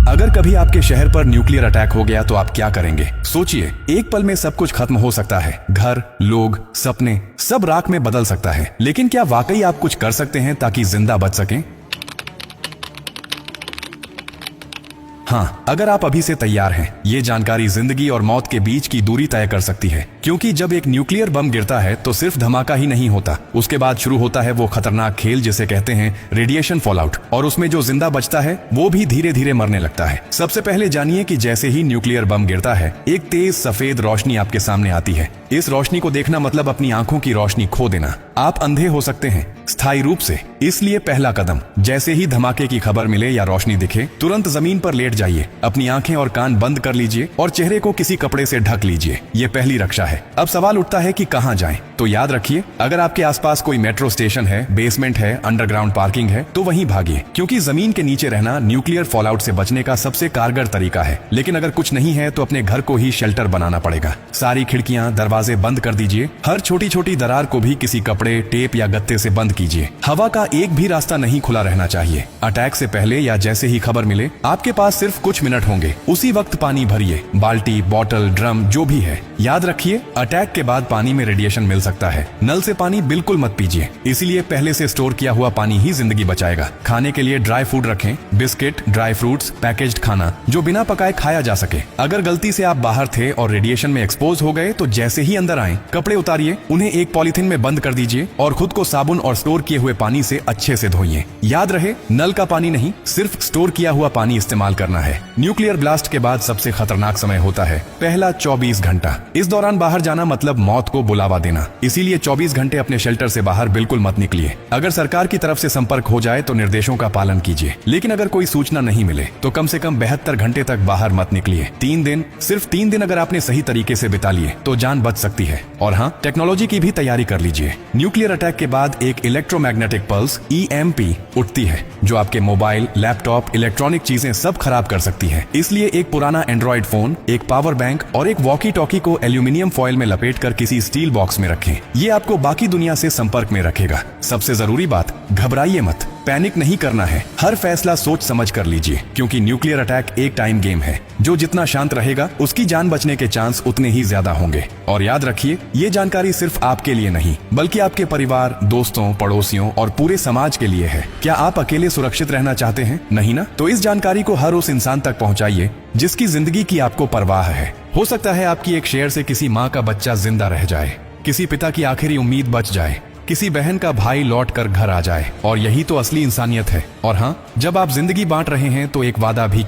अगर कभी आपके शहर पर न्यूक्लियर अटैक हो गया तो आप क्या करेंगे? सोचिए, एक पल में सब कुछ खत्म हो सकता है। घर, लोग, सपने, सब राख में बदल सकता है। लेकिन क्या वाकई आप कुछ कर सकते हैं ताकि जिंदा बच सकें? हाँ, अगर आप अभी से तैयार हैं, ये जानकारी जिंदगी और मौत के बीच की दूरी तय कर सकती है। क्योंकि जब एक न्यूक्लियर बम गिरता है तो सिर्फ धमाका ही नहीं होता, उसके बाद शुरू होता है वो खतरनाक खेल जिसे कहते हैं रेडिएशन फॉलआउट। और उसमें जो जिंदा बचता है वो भी धीरे धीरे मरने लगता है। सबसे पहले जानिए कि जैसे ही न्यूक्लियर बम गिरता है, एक तेज सफेद रोशनी आपके सामने आती है। इस रोशनी को देखना मतलब अपनी आंखों की रोशनी खो देना। आप अंधे हो सकते हैं, स्थायी रूप से। इसलिए पहला कदम, जैसे ही धमाके की खबर मिले या रोशनी दिखे, तुरंत जमीन पर लेट जाइए, अपनी आंखें और कान बंद कर लीजिए और चेहरे को किसी कपड़े से ढक लीजिए। ये पहली रक्षा है। अब सवाल उठता है कि कहां जाएं? तो याद रखिए, अगर आपके आसपास कोई मेट्रो स्टेशन है, बेसमेंट है, अंडरग्राउंड पार्किंग है, तो वहीं भागिए, क्योंकि जमीन के नीचे रहना न्यूक्लियर फॉलआउट से बचने का सबसे कारगर तरीका है। लेकिन अगर कुछ नहीं है तो अपने घर को ही शेल्टर बनाना पड़ेगा। सारी खिड़कियां, दरवाजे बंद कर दीजिए। हर छोटी छोटी दरार को भी किसी कपड़े, टेप या गत्ते से बंद कीजिए। हवा का एक भी रास्ता नहीं खुला रहना चाहिए। अटैक से पहले या जैसे ही खबर मिले, आपके पास सिर्फ कुछ मिनट होंगे। उसी वक्त पानी भरिए, बाल्टी, बोतल, ड्रम, जो भी है। याद रखिए, अटैक के बाद पानी में रेडिएशन मिल सकता है। नल से पानी बिल्कुल मत पीजिए, इसीलिए पहले से स्टोर किया हुआ पानी ही जिंदगी बचाएगा। खाने के लिए ड्राई फूड रखें, बिस्किट, ड्राई फ्रूट्स, पैकेज्ड खाना जो बिना पकाए खाया जा सके। अगर गलती से आप बाहर थे और रेडिएशन में एक्सपोज हो गए तो जैसे ही अंदर आए, कपड़े उतारिए, उन्हें एक पॉलीथिन में बंद कर दीजिए और खुद को साबुन और स्टोर किए हुए पानी से अच्छे से धोइए। याद रहे, नल का पानी नहीं, सिर्फ स्टोर किया हुआ पानी इस्तेमाल करना है। न्यूक्लियर ब्लास्ट के बाद सबसे खतरनाक समय होता है पहला 24 घंटा। इस दौरान बाहर जाना मतलब मौत को बुलावा देना। इसीलिए 24 घंटे अपने शेल्टर से बाहर बिल्कुल मत निकलिए। अगर सरकार की तरफ से संपर्क हो जाए तो निर्देशों का पालन कीजिए। लेकिन अगर कोई सूचना नहीं मिले तो कम से कम 72 घंटे तक बाहर मत निकलिए। 3 दिन, सिर्फ 3 दिन अगर आपने सही तरीके से बिता लिए तो जान बच सकती है। और हाँ, टेक्नोलॉजी की भी तैयारी कर लीजिए। न्यूक्लियर अटैक के बाद एक इलेक्ट्रोमैग्नेटिक पल्स EMP उठती है, जो आपके मोबाइल, लैपटॉप, इलेक्ट्रॉनिक चीजें सब खराब कर सकती है। इसलिए एक पुराना एंड्रॉइड फोन, एक पावर बैंक और एक वॉकी टॉकी को एल्यूमिनियम फॉइल में लपेटकर किसी स्टील बॉक्स में रखें। ये आपको बाकी दुनिया से संपर्क में रखेगा। सबसे जरूरी बात, घबराइए मत, पैनिक नहीं करना है। हर फैसला सोच समझ कर लीजिए, क्योंकि न्यूक्लियर अटैक एक टाइम गेम है। जो जितना शांत रहेगा, उसकी जान बचने के चांस उतने ही ज्यादा होंगे। और याद रखिए, ये जानकारी सिर्फ आपके लिए नहीं, बल्कि आपके परिवार, दोस्तों, पड़ोसियों और पूरे समाज के लिए है। क्या आप अकेले सुरक्षित रहना चाहते हैं? नहीं ना? तो इस जानकारी को हर उस इंसान तक पहुंचाइए जिसकी जिंदगी की आपको परवाह है। हो सकता है आपकी एक शेयर से किसी माँ का बच्चा जिंदा रह जाए, किसी पिता की आखिरी उम्मीद बच जाए, किसी बहन का भाई लौट कर घर आ जाए। और यही तो असली इंसानियत है। और हाँ, जब आप जिंदगी बांट रहे हैं तो एक वादा भी